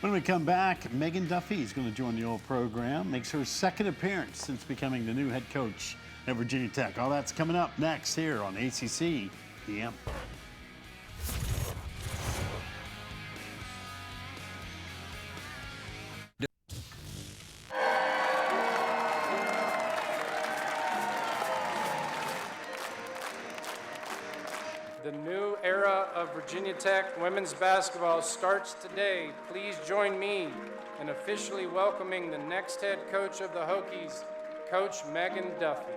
When we come back, Megan Duffy is going to join the old program. Makes her second appearance since becoming the new head coach at Virginia Tech. All that's coming up next here on ACC PM. The new era of Virginia Tech women's basketball starts today. Please join me in officially welcoming the next head coach of the Hokies, Coach Megan Duffy.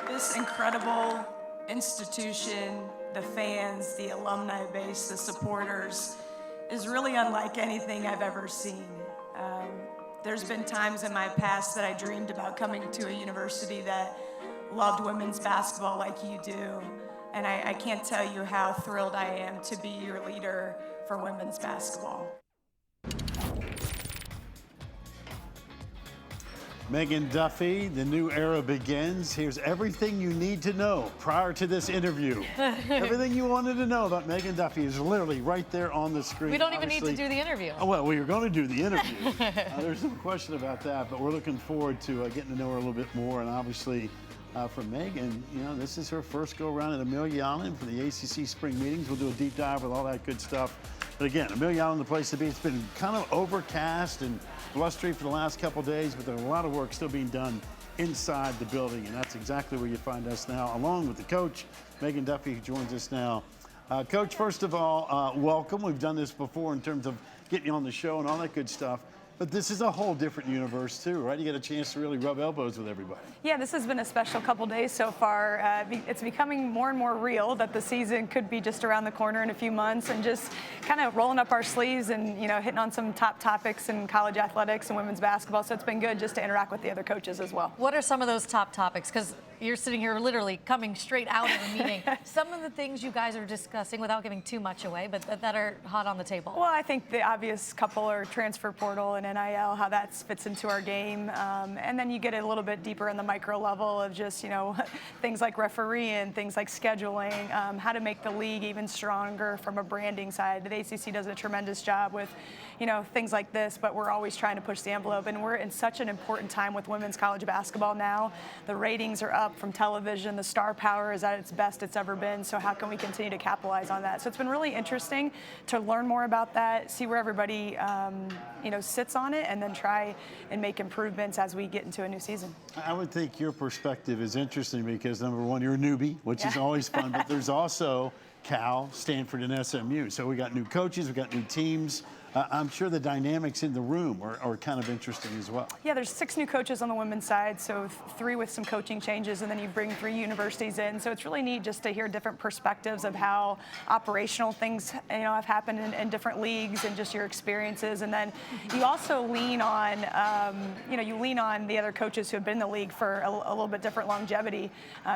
This incredible institution, the fans, the alumni base, the supporters, is really unlike anything I've ever seen. There's been times in my past that I dreamed about coming to a university that loved women's basketball like you do. And I can't tell you how thrilled I am to be your leader for women's basketball. Megan Duffy, the new era begins. Here's everything you need to know prior to this interview. Everything you wanted to know about Megan Duffy is literally right there on the screen. We don't even need to do the interview. Oh, well, we were going to do the interview. There's no question about that, but we're looking forward to getting to know her a little bit more. And obviously, for Megan, you know, this is her first go-around at Amelia Island for the ACC spring meetings. We'll do a deep dive with all that good stuff. But again, Amelia Island, the place to be. It's been kind of overcast and blustery for the last couple of days, but there's a lot of work still being done inside the building, and that's exactly where you find us now, along with the coach, Megan Duffy, who joins us now. Coach, first of all, welcome. We've done this before in terms of getting you on the show and all that good stuff. But this is a whole different universe, too, right? You get a chance to really rub elbows with everybody. Yeah, this has been a special couple days so far. It's becoming more and more real that the season could be just around the corner in a few months, and just kind of rolling up our sleeves and, you know, hitting on some top topics in college athletics and women's basketball. So it's been good just to interact with the other coaches as well. What are some of those top topics? Because you're sitting here literally coming straight out of a meeting. Some of the things you guys are discussing, without giving too much away, but that are hot on the table. Well, I think the obvious couple are transfer portal and NIL, how that fits into our game. And then you get a little bit deeper in the micro level of just, you know, things like refereeing, things like scheduling, how to make the league even stronger from a branding side. The ACC does a tremendous job with, you know, things like this, but we're always trying to push the envelope. And we're in such an important time with women's college basketball now. The ratings are up from television. The star power is at its best it's ever been. So how can we continue to capitalize on that? So it's been really interesting to learn more about that, see where everybody, you know, sits on it, and then try and make improvements as we get into a new season. I would think your perspective is interesting because, number one, you're a newbie, which is always fun, but there's also Cal, Stanford, and SMU. So we got new coaches, we got new teams. I'm sure the dynamics in the room are kind of interesting as well. Yeah, there's 6 new coaches on the women's side, so 3 with some coaching changes, and then you bring 3 universities in. So it's really neat just to hear different perspectives of how operational things, you know, have happened in different leagues and just your experiences. And then you also lean on, you know, you lean on the other coaches who have been in the league for a little bit different longevity,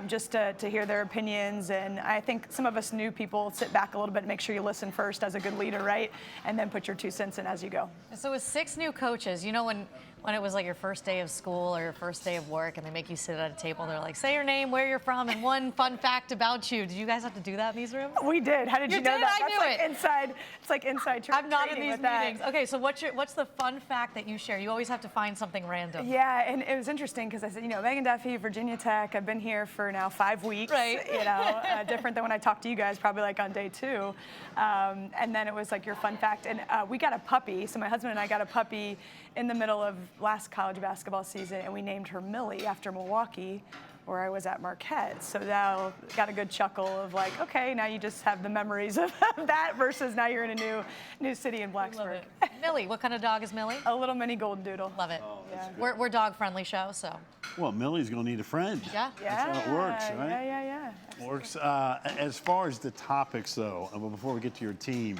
just to hear their opinions. And I think some of us new people sit back a little bit and make sure you listen first as a good leader, right? And then put your 2 cents in as you go. So with 6 new coaches, you know, when it was like your first day of school or your first day of work and they make you sit at a table, they're like, say your name, where you're from, and one fun fact about you. Did you guys have to do that in these rooms? We did. How did you know that? I knew it. Inside, it's like inside training. I'm not in these meetings. Okay, so what's the fun fact that you share? You always have to find something random. Yeah, and it was interesting because I said, you know, Megan Duffy, Virginia Tech. I've been here for now 5 weeks. Right. You know, different than when I talked to you guys, probably like on day 2. And then it was like your fun fact. And we got a puppy. So my husband and I got a puppy in the middle of last college basketball season, and we named her Millie after Milwaukee, where I was at Marquette. So now got a good chuckle of like, okay, now you just have the memories of that versus now you're in a new city in Blacksburg. Love it. Millie, what kind of dog is Millie? A little mini golden doodle. Love it. Oh, yeah. We're dog-friendly show, so. Well, Millie's going to need a friend. Yeah. That's how it works, right? Yeah. Works. As far as the topics, though, before we get to your team,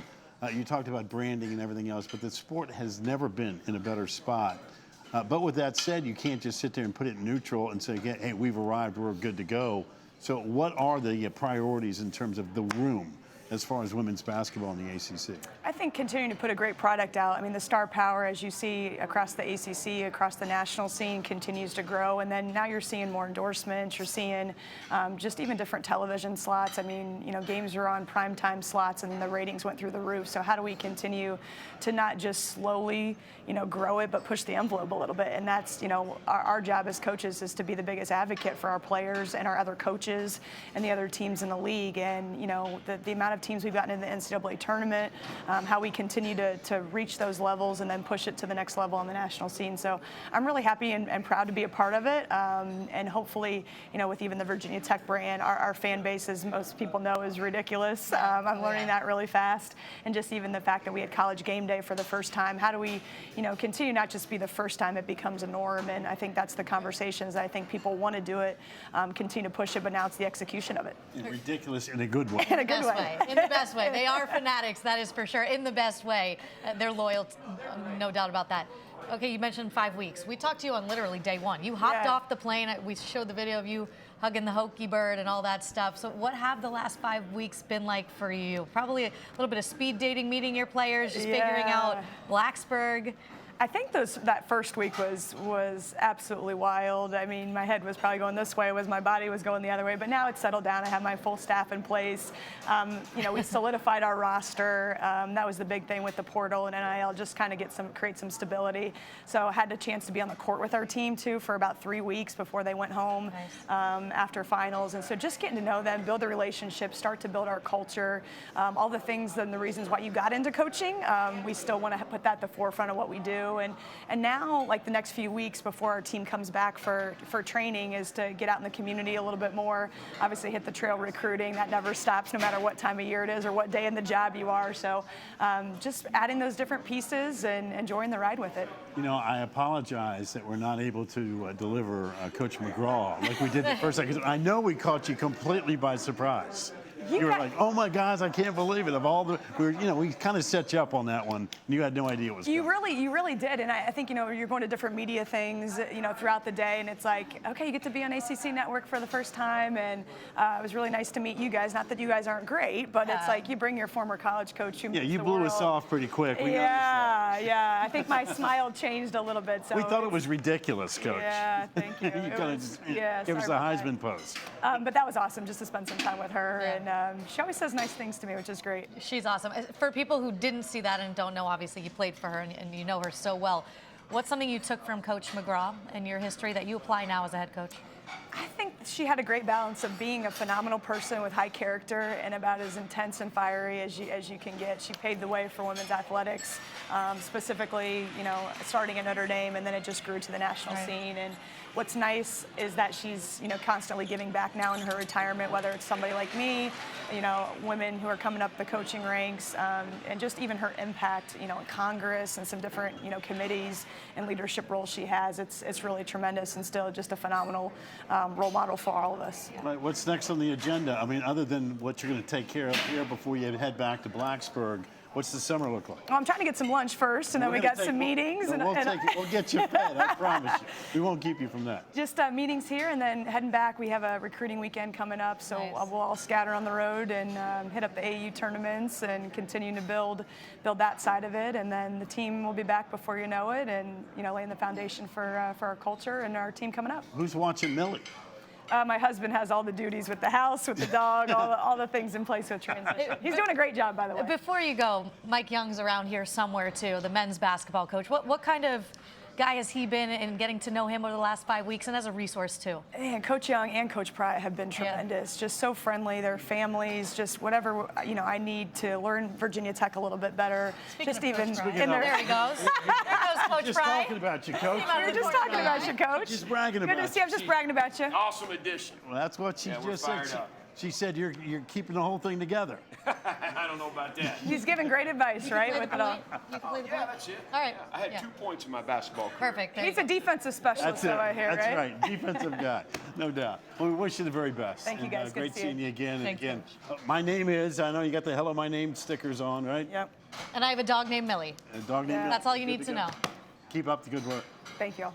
you talked about branding and everything else, but the sport has never been in a better spot. But with that said, you can't just sit there and put it neutral and say, hey, we've arrived, we're good to go. So what are the priorities in terms of the room as far as women's basketball in the ACC? I think continuing to put a great product out. I mean, the star power, as you see across the ACC, across the national scene, continues to grow. And then now you're seeing more endorsements. You're seeing just even different television slots. I mean, you know, games are on primetime slots, and the ratings went through the roof. So how do we continue to not just slowly, you know, grow it, but push the envelope a little bit? And that's, you know, our job as coaches is to be the biggest advocate for our players and our other coaches and the other teams in the league. And, you know, the amount of teams we've gotten in the NCAA tournament, how we continue to reach those levels and then push it to the next level on the national scene. So I'm really happy and proud to be a part of it. And hopefully, you know, with even the Virginia Tech brand, our fan base, as most people know, is ridiculous. I'm learning that really fast. And just even the fact that we had College Game Day for the first time, how do we, you know, continue not just be the first time it becomes a norm? And I think that's the conversations. I think people want to do it, continue to push it, but now it's the execution of it. Ridiculous in a good way. In a good way. In the best way. They are fanatics, that is for sure. In the best way. They're loyal, no doubt about that. Okay, you mentioned 5 weeks. We talked to you on literally day one. You hopped off the plane. We showed the video of you hugging the Hokie bird and all that stuff. So what have the last 5 weeks been like for you? Probably a little bit of speed dating, meeting your players, just figuring out Blacksburg. I think that first week was absolutely wild. I mean, my head was probably going this way, my body was going the other way. But now it's settled down. I have my full staff in place. You know, we solidified our roster. That was the big thing with the portal and NIL, just kind of create some stability. So I had the chance to be on the court with our team too for about 3 weeks before they went home after finals. And so just getting to know them, build a relationship, start to build our culture, all the things and the reasons why you got into coaching. We still want to put that at the forefront of what we do. And now, like the next few weeks before our team comes back for training, is to get out in the community a little bit more. Obviously, hit the trail recruiting. That never stops, no matter what time of year it is or what day in the job you are. So just adding those different pieces and enjoying the ride with it. You know, I apologize that we're not able to deliver Coach McGraw like we did the first time. I know we caught you completely by surprise. You were like, oh my gosh, I can't believe it. Of all the, we kind of set you up on that one. And you had no idea what was coming. You really did. And I think, you know, you're going to different media things, you know, throughout the day. And it's like, okay, you get to be on ACC Network for the first time. And it was really nice to meet you guys. Not that you guys aren't great, but it's like you bring your former college coach who you blew us off pretty quick. We yeah. I think my smile changed a little bit. So we thought it was ridiculous, Coach. Yeah, thank you. You kind of just give us a Heisman pose. But that was awesome just to spend some time with her. And she always says nice things to me, which is great. She's awesome. For people who didn't see that and don't know, obviously you played for her and you know her so well. What's something you took from Coach McGraw in your history that you apply now as a head coach? I think she had a great balance of being a phenomenal person with high character and about as intense and fiery as you can get. She paved the way for women's athletics, specifically, you know, starting at Notre Dame, and then it just grew to the national scene. And what's nice is that she's, you know, constantly giving back now in her retirement, whether it's somebody like me, you know, women who are coming up the coaching ranks, and just even her impact, you know, in Congress and some different, you know, committees and leadership roles she has. It's really tremendous and still just a phenomenal role model for all of us. Right. What's next on the agenda? I mean, other than what you're going to take care of here before you head back to Blacksburg, what's the summer look like? Well, I'm trying to get some lunch first, and then we got some meetings. We'll get you fed, I promise you. We won't keep you from that. Just meetings here, and then heading back. We have a recruiting weekend coming up, so we'll all scatter on the road and hit up the AU tournaments and continue to build that side of it. And then the team will be back before you know it, and, you know, laying the foundation for our culture and our team coming up. Who's watching Millie? My husband has all the duties with the house, with the dog, all the things in place with transition. He's doing a great job, by the way. Before you go, Mike Young's around here somewhere too, the men's basketball coach. What kind of guy has he been in getting to know him over the last 5 weeks, and as a resource too? And Coach Young and Coach Pratt have been tremendous. Just so friendly. Their families, just whatever, you know, I need to learn Virginia Tech a little bit better. Speaking just of even Coach Pratt. There he goes. There goes Coach Just Pratt. talking about you, Coach. We're just talking about you, Coach. Just bragging about you. Good to see you. I'm just bragging about you. Awesome addition. Well, that's what she just said. She said you're keeping the whole thing together. I don't know about that. He's giving great advice, right? With it all. You can play the Yeah, point? that's it. All right. I had 2 points in my basketball career. Perfect. There He's you a go. defensive specialist, That's it. so I hear, That's right. Defensive guy, no doubt. Well, we wish you the very best. Thank you, guys. Good Great to see you. seeing you again and Thanks, again. My name is, I know you got the Hello My Name stickers on, right? Yep. And I have a dog named Millie. A dog named Millie. That's all you Good need to go. know. Keep up the good work. Thank you all.